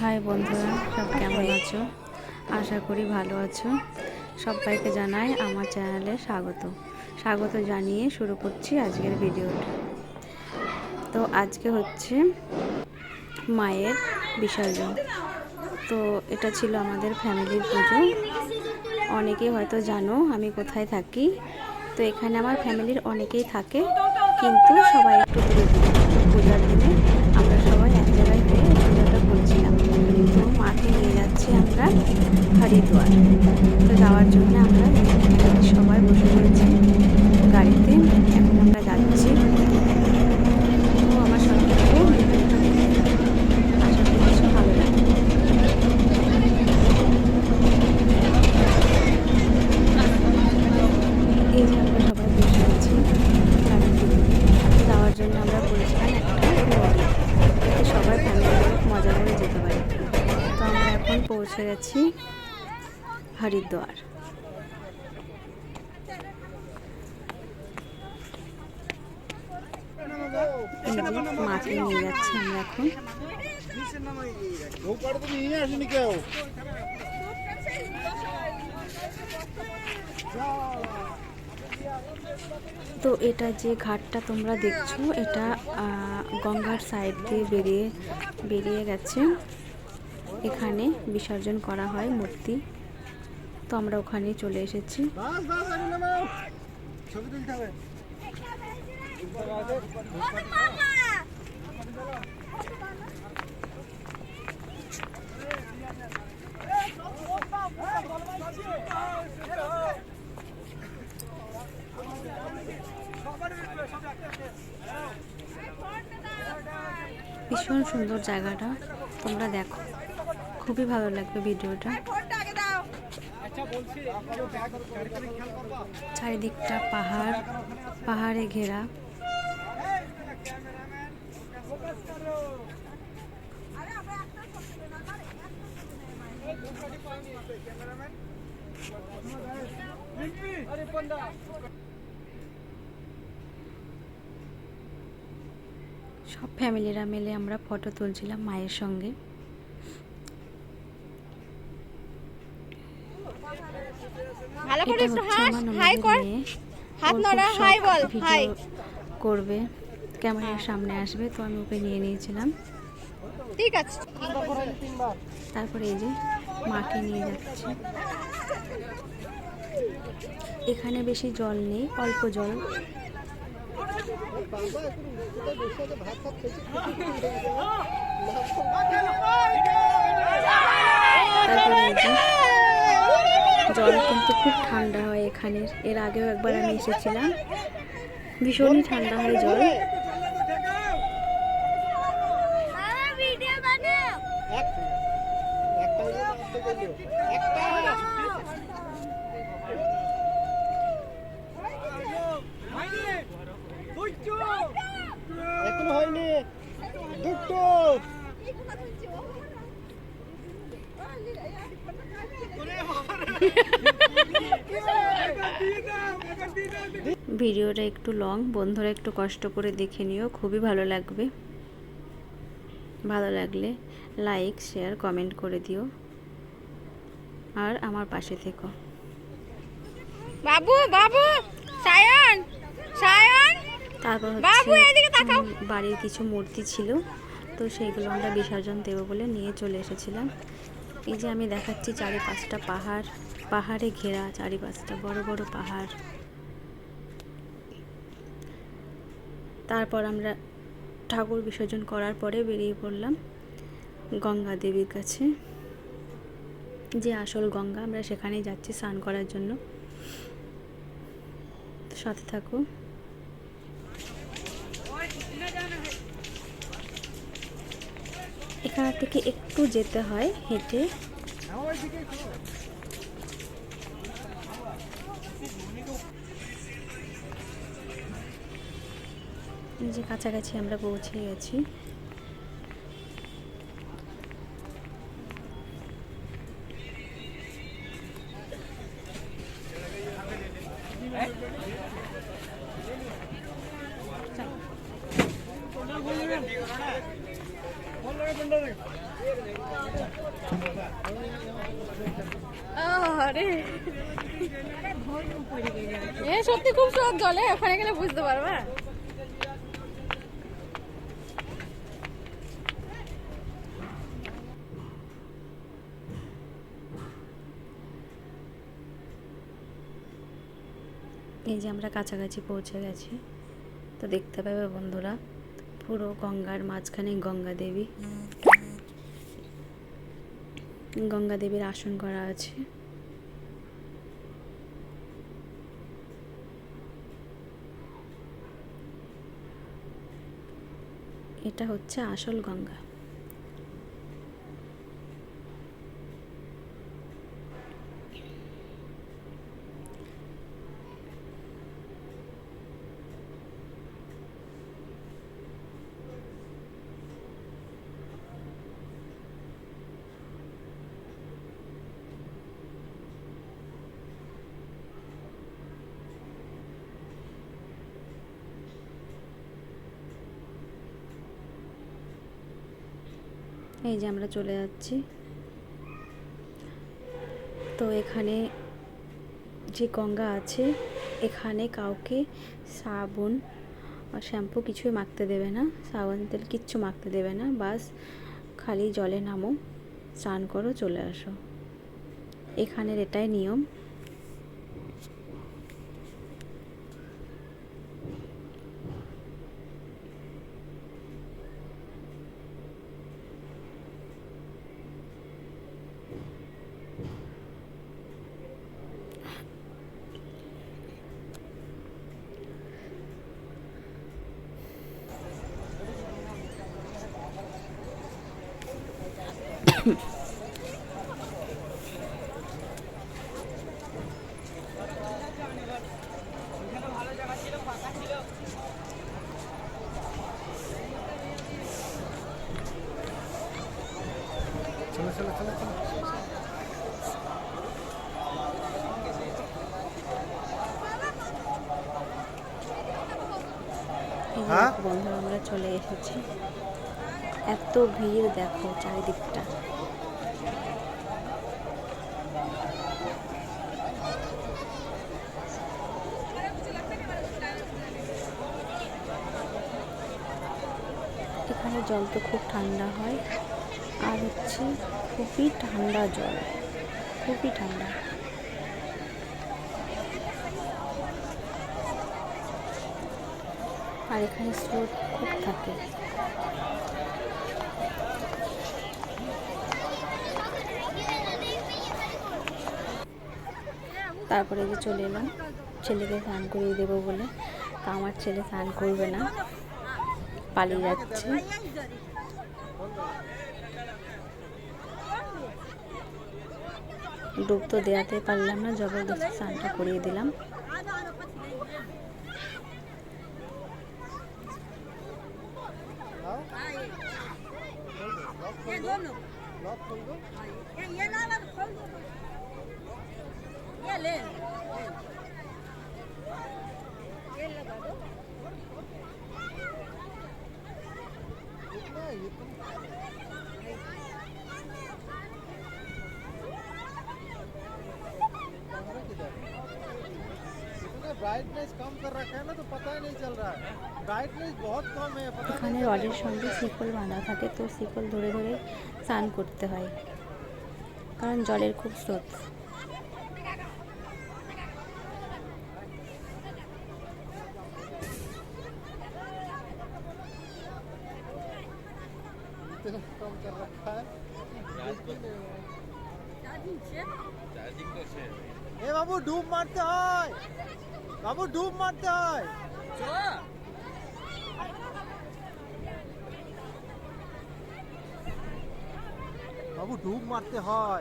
High বন্ধুরা, সব কেমন আছো? আশা করি ভালো আছো। সবাইকে জানাই আমার চ্যানেলে স্বাগত জানিয়ে শুরু করছি আজকের ভিডিওটা। তো আজকে হচ্ছে মায়ের বিসর্জন। তো এটা ছিল আমাদের ফ্যামিলির পুজো। অনেকেই হয়তো জানো আমি কোথায় থাকি। তো এখানে আমার ফ্যামিলির অনেকেই থাকে, কিন্তু সবাই একটু দূরে দূরে। পূজার দিনে আমরা সবাই এক জায়গায় হয়ে পূজাটা করছিলাম। তো মাকে নিয়ে যাচ্ছি আমরা হরিদ্বার। তো যাওয়ার জন্য আমরা সবাই বসে পড়েছি গাড়িতে। এখন আমরা যাচ্ছি। তো আমার সঙ্গে খুব আশা করছি ভালো লাগে। এই যে আমরা সবাই বসে আছি গাড়িতে। যাওয়ার জন্য আমরা বলছিলাম একটা নদী, যাতে সবাই ফ্যামিলি মজা করে যেতে পারে। তো আমরা এখন পৌঁছে গেছি হরিদ্বার। মাকে নিয়ে যাচ্ছি আমরা এখন। তো এটা যে ঘাটটা তোমরা দেখছো, এটা গঙ্গার সাইড দিয়ে বেরিয়ে গেছে। এখানে বিসর্জন করা হয় মূর্তি। তো আমরা ওখানে চলে এসেছি। ভীষণ সুন্দর জায়গাটা, তোমরা দেখো, খুবই ভালো লাগবে ভিডিওটা। চারিদিকটা পাহাড়ে ঘেরা। সব ফ্যামিলিরা মিলে আমরা ফটো তুলছিলাম মায়ের সঙ্গে। এটা হচ্ছে আমার ননদের মেয়ে, ভিডিও করবে, ক্যামেরার সামনে আসবে। তো আমি ওকে নিয়ে নিয়েছিলাম। ঠিক আছে। তারপরে এই যে মাকে নিয়ে যাচ্ছে। এখানে বেশি জল নেই, অল্প জল। তারপরে এই যে জল কিন্তু খুব ঠান্ডা হয় এখানের। এর আগেও একবার আমি এসেছিলাম, ভীষণই ঠান্ডা হয় জল। এখন হয়নি দুটো। ভিডিওটা একটু লং, বন্ধুরা একটু কষ্ট করে দেখে নিও, খুবই ভালো লাগবে। ভালো লাগলে লাইক, শেয়ার, কমেন্ট করে দিও, আর আমার পাশে থেকো। বাবু বাবু সায়ন সায়ন। তারপর হচ্ছে বাড়ির কিছু মূর্তি ছিল, তো সেইগুলো আমরা বিসর্জন দেবো বলে নিয়ে চলে এসেছিলাম। এই যে আমি দেখাচ্ছি চারিপাশটা পাহাড়ে ঘেরা, চারিপাশটা বড় বড় পাহাড়। তারপর আমরা ঠাকুর বিসর্জন করার পরে বেরিয়ে পড়লাম গঙ্গা দেবীর কাছে, যে আসল গঙ্গা। আমরা সেখানেই যাচ্ছি স্নান করার জন্য। সাথে থাকো। এখান থেকে একটু যেতে হয় হেঁটে। যে কাছাকাছি আমরা পৌঁছে গেছি। বন্ধ আরে এ সত্যি খুব স্রোত জলে, ওখানে গেলে বুঝতে পারবা। এই যে আমরা কাছাকাছি পৌঁছে গেছি, তো দেখতে পাবে বন্ধুরা পুরো গঙ্গার মাঝখানে গঙ্গা দেবীর আসন করা আছে। এটা হচ্ছে আসল গঙ্গা। এই যে আমরা চলে যাচ্ছি। তো এখানে যে গঙ্গা আছে, এখানে কাউকে সাবুন আর শ্যাম্পু কিছুই মাখতে দেবে না, সাবান তেল কিচ্ছু মাখতে দেবে না, বাস খালি জলে নামো, স্নান করো, চলে আসো। এখানের এটাই নিয়ম। চলো চলো চলো চলো। হ্যাঁ বন্ধুরা আমরা চলে এসেছি। এত ভিড় দেখো চারিদিকটা। এখানে জল তো খুব ঠান্ডা হয়, আর হচ্ছে খুবই ঠান্ডা জল, খুবই ঠান্ডা। আর এখানে স্রোত খুব থাকে। তারপরে যে চলে এলাম ছেলেকে স্নান করিয়ে দেবো বলে, তা আমার ছেলে স্নান করবে না, পালিয়ে যাচ্ছে। ডুব তো দেওয়াতে পারলাম না, জবরদস্তি স্নানটা করিয়ে দিলাম। लॉक खोल दो। ये ला खोल दो, ये ले, ये लगा दो। इतना ये तुम कैमरा किधर है? इतना ब्राइटनेस कम कर रखा है ना, तो पता ही नहीं चल रहा है। ब्राइटनेस बहुत कम है, पता এখানে রডের সঙ্গে শিকল বাঁধা থাকে, তো শিকল ধরে ধরে স্নান করতে হয়, কারণ জলের খুব স্রোত। इतना कम कर रखा है। ए बाबू डूब मारते हैं, बाबू डूब मारते हैं। बाबू डूब मारते हैं।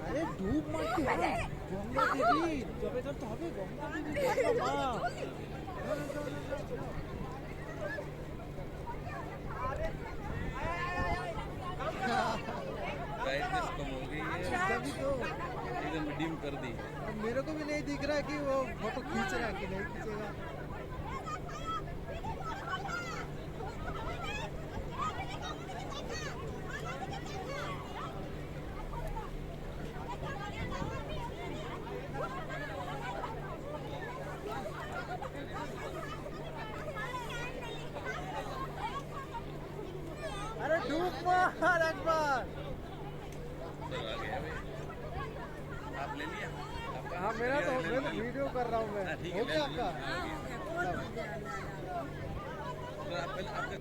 अरे डूब मारते हैं गंगा देवी, जबे तो হবে गंगा देवी मां। ब्राइटनेस कम हो गई है, तभी तो एकदम डिम कर दी। अब मेरे को भी नहीं दिख रहा कि वो फोटो खींच रहा है कि नहीं खींचेगा। मार एक बार। चलो आ गया भाई। आप ले लिया? आपका हाँ मेरा तो मैं तो वीडियो कर रहा हूँ मैं। हाँ, ठीक हो है, गया ले आपका? तो आप पहले आपके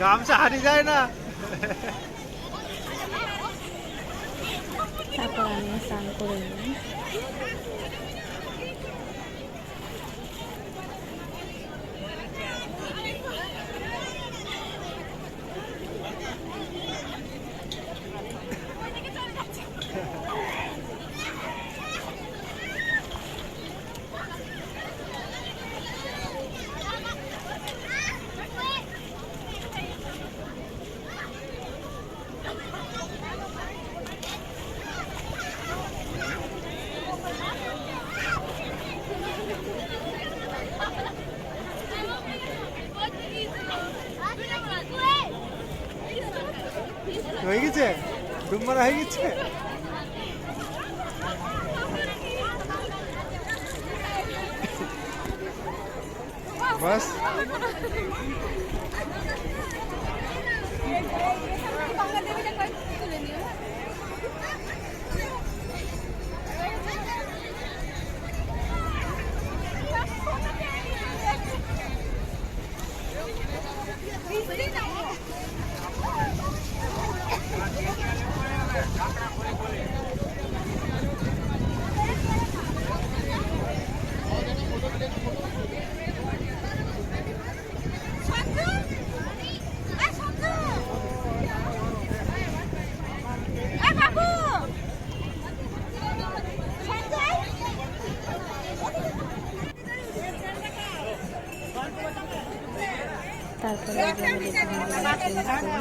गामছা হারিয়ে যায় না। তারপর আমি স্নান করে নিই। হয়ে গেছে? ডুব মারা হয়ে গেছে? বাস তারপরে এই যে আমি লেহেঙ্গাগুলো চেঞ্জ করি।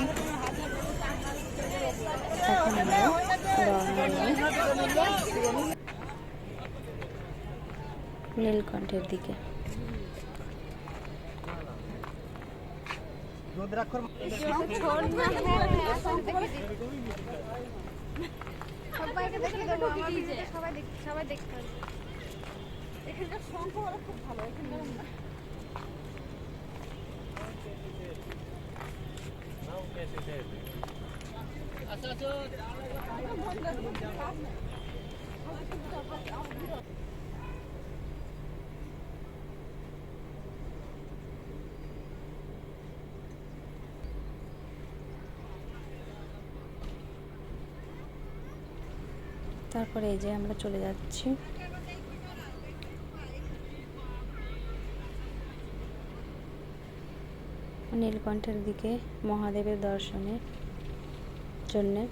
এখন আমরা রওনা দেব নীলকণ্ঠের দিকে। রুদ্রাক্ষর সবাইকে দেখে দেবো আমার ভিডিওতে সবাই দেখতে পাবে। এখানকার শঙ্খ ওরা খুব ভালো এখানকার না। তারপরে এই যে আমরা চলে যাচ্ছি নীলকণ্ঠের দিকে মহাদেবের দর্শনের জন্যে।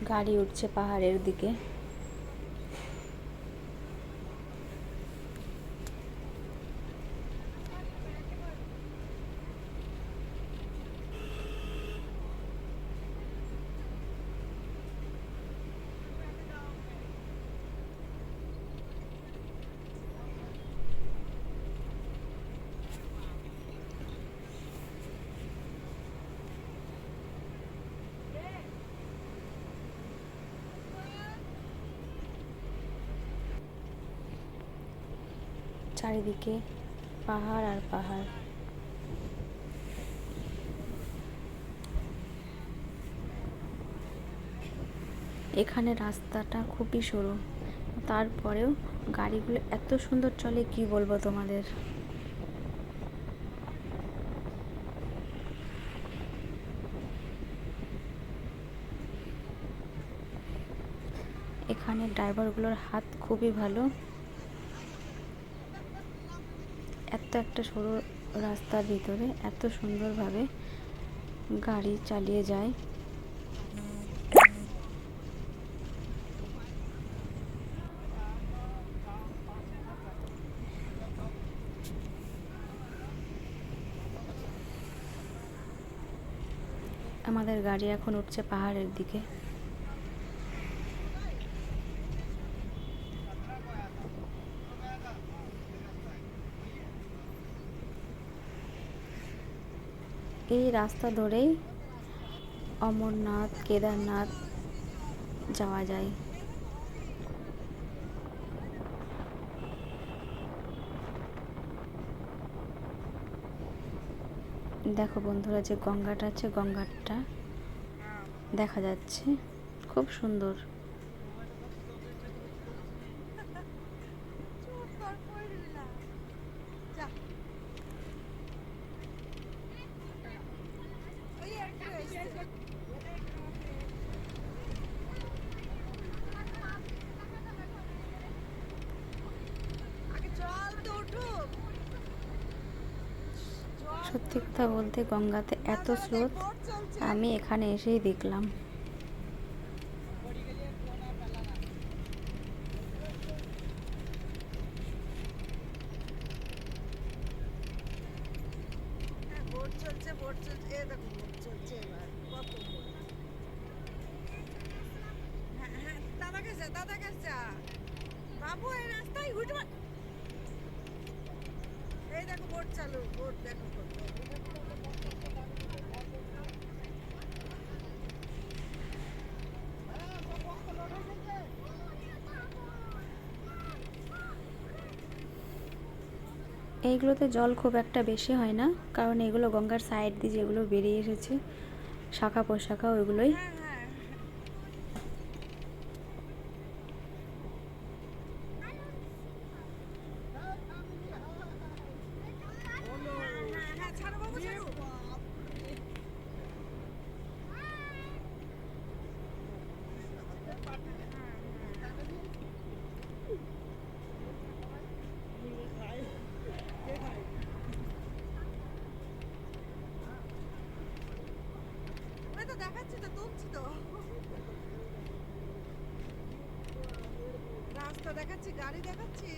গাড়ি উঠছে পাহাড়ের দিকে। চারিদিকে পাহাড় আর পাহাড়। এখানে রাস্তাটা খুবই সরু, তারপরেও গাড়িগুলো এত সুন্দর চলে কি বলবো তোমাদের। এখানে ড্রাইভারগুলোর হাত খুবই ভালো। এত একটা সরু রাস্তার ভিতরে এত সুন্দরভাবে গাড়ি চালিয়ে যায়। আমাদের গাড়ি এখন উঠছে পাহাড়ের দিকে। এই রাস্তা ধরেই অমরনাথ, কেদারনাথ যাওয়া যায়। দেখো বন্ধুরা, যে গঙ্গাটা আছে, গঙ্গাটা দেখা যাচ্ছে, খুব সুন্দর। সত্যি কথা বলতে গঙ্গাতে এত স্রোত আমি এখানে এসেই দেখলাম। বোট চলছে, এ দেখো বোট চলছে এবার কত বোট। হ্যাঁ হ্যাঁ, দাদা গেছে বাবু, এই রাস্তায় ঘুরবে। এই দেখো বোট চালু, বোট দেখো কত। এইগুলোতে জল খুব একটা বেশি হয় না, কারণ এগুলো গঙ্গার সাইড দিয়ে যেগুলো বেরিয়ে এসেছে শাখা প্রশাখা, ওইগুলোই। হ্যাঁ হ্যাঁ হ্যাঁ, ছাড়ো বাবু, ছাড়ো। ওই তো দেখাচ্ছি তো, তুলছি তো, রাস্তা দেখাচ্ছি, গাড়ি দেখাচ্ছি।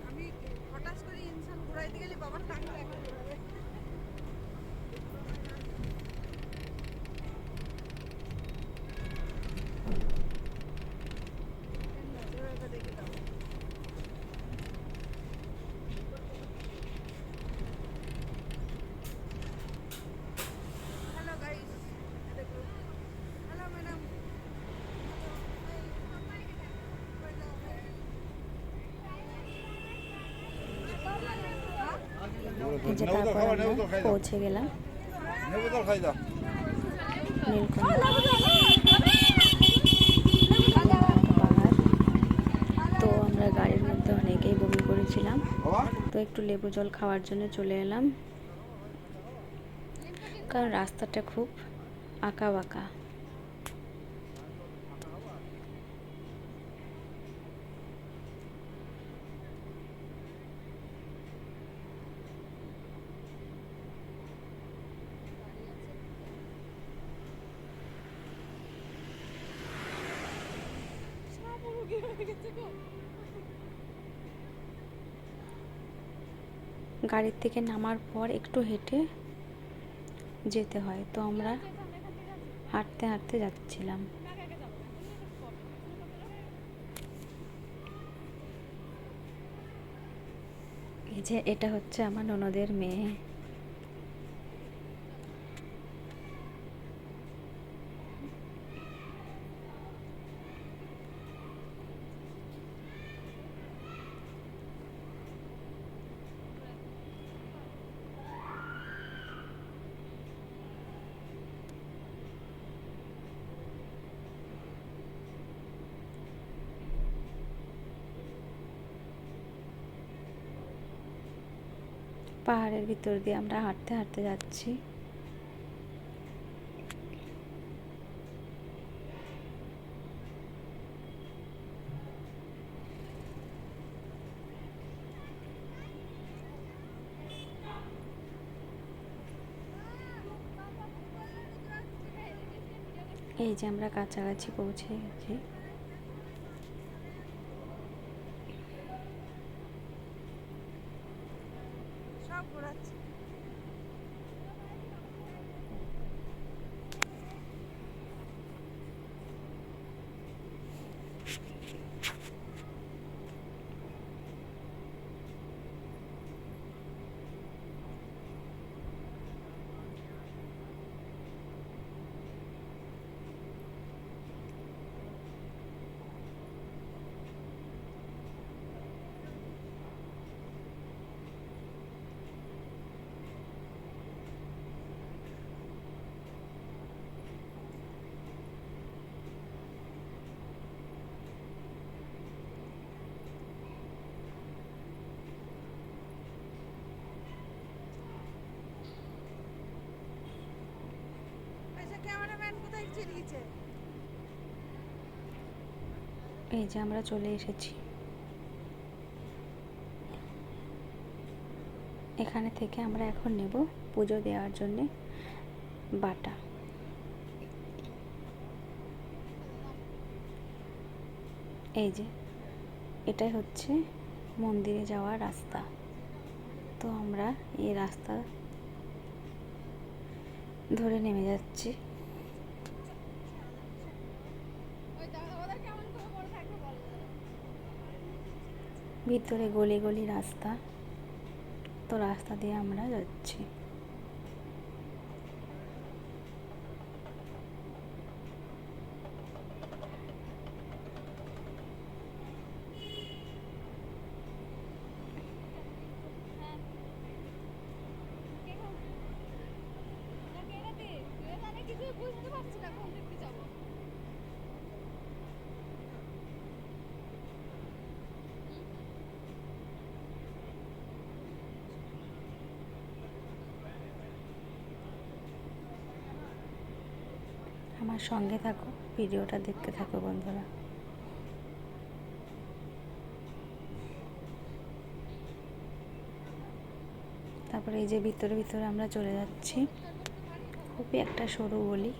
আমি হঠাৎ করে ইনসান ঘুরাইতে গেলে বাবার টাকা দেখা যাবে। দেখে দাও। হ্যালো গাইস, দেখো। Hello madam. এই যে তারপর আমরা পৌঁছে গেলাম নীলকণ্ঠ। তো আমরা গাড়ির মধ্যে অনেকেই বমি করেছিলাম, তো একটু লেবু জল খাওয়ার জন্য চলে এলাম, কারণ রাস্তাটা খুব আঁকা বাঁকা। গাড়ির থেকে নামার পর একটু হেঁটে যেতে হয়, তো আমরা হাঁটতে হাঁটতে যাচ্ছিলাম। এই যে এটা হচ্ছে আমার ননদের মেয়ে। পাহাড়ের ভিতর দিয়ে আমরা হাঁটতে হাঁটতে যাচ্ছি। এই যে আমরা কাছাকাছি পৌঁছে গেছি। সব ঘোরাচ্ছে। ক্যামেরাম্যান কোথায় চলে গেছে? এই যে আমরা চলে এসেছি। এখানে থেকে আমরা এখন নেব পুজো দেওয়ার জন্যে বাটা। এই যে এটাই হচ্ছে মন্দিরে যাওয়ার রাস্তা। তো আমরা এই রাস্তা ধরে নেমে যাচ্ছি। ভিতরে গলি গলি রাস্তা, তো রাস্তা দিয়ে আমরা যাচ্ছি। বুঝতে পারছি না কোন দিক দিয়ে যাবো। আমার সঙ্গে থাকো, ভিডিওটা দেখতে থাকো বন্ধুরা। তারপরে এই যে ভিতরে ভিতরে আমরা চলে যাচ্ছি। খুবই একটা সরু গলি।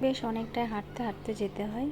বেশ অনেকটাই হাঁটতে হাঁটতে যেতে হয়।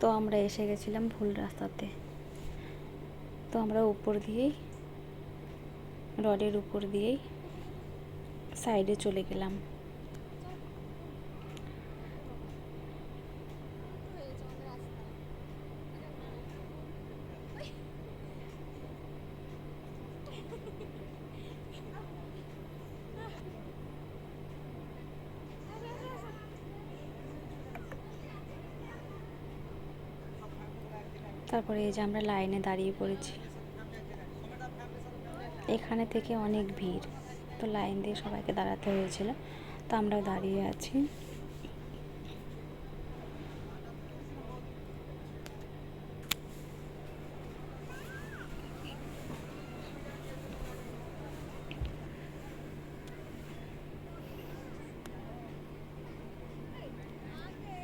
তো আমরা এসে গেছিলাম ভুল রাস্তাতে। তো আমরা উপর দিয়েই, রডের উপর দিয়েই সাইডে চলে গেলাম। তারপরে এই যে আমরা লাইনে দাঁড়িয়ে পড়েছি। এখানে থেকে অনেক ভিড়, তো লাইন দিয়ে সবাইকে দাঁড়াতে হয়েছিল, তো আমরাও দাঁড়িয়ে আছি।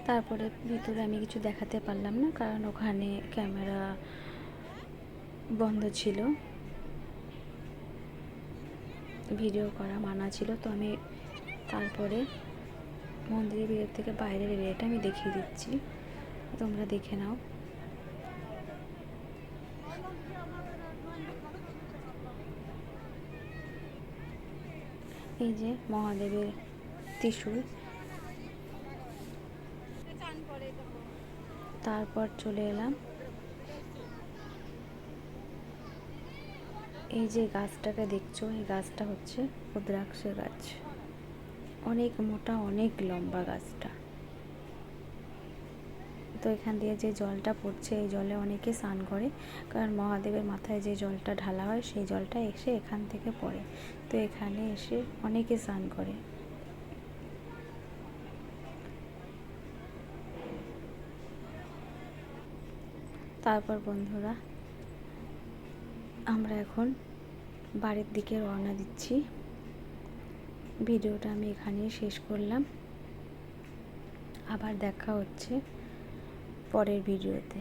তারপরে ভিতরে আমি কিছু দেখাতে পারলাম না, কারণ ওখানে ক্যামেরা বন্ধ ছিল, ভিডিও করা মানা ছিল। তো আমি তারপরে মন্দিরের ভিতর থেকে বাইরের এরিয়াটা আমি দেখিয়ে দিচ্ছি, তোমরা দেখে নাও। এই যে মহাদেবের ত্রিশূল। তারপর চলে এলাম এই যে গাছটাকে দেখছো, এই গাছটা হচ্ছে রুদ্রাক্ষ গাছ, অনেক মোটা অনেক লম্বা গাছটা। তো এখান দিয়ে যে জলটা পড়ছে, এই জলে অনেকে স্নান করে, কারণ মহাদেবের মাথায় যে জলটা ঢালা হয় সেই জলটা এসে এখান থেকে পড়ে, তো এখানে এসে অনেকে স্নান করে। তারপর বন্ধুরা আমরা এখন বাড়ির দিকে রওনা দিচ্ছি। ভিডিওটা আমি এখানেই শেষ করলাম, আবার দেখা হচ্ছে পরের ভিডিওতে।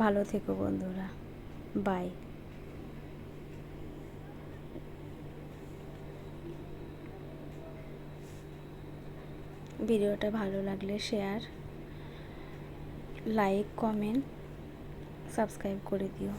ভালো থেকো বন্ধুরা, বাই। ভিডিওটা ভালো লাগলে শেয়ার, লাইক, কমেন্ট, সাবস্ক্রাইব করে দিও।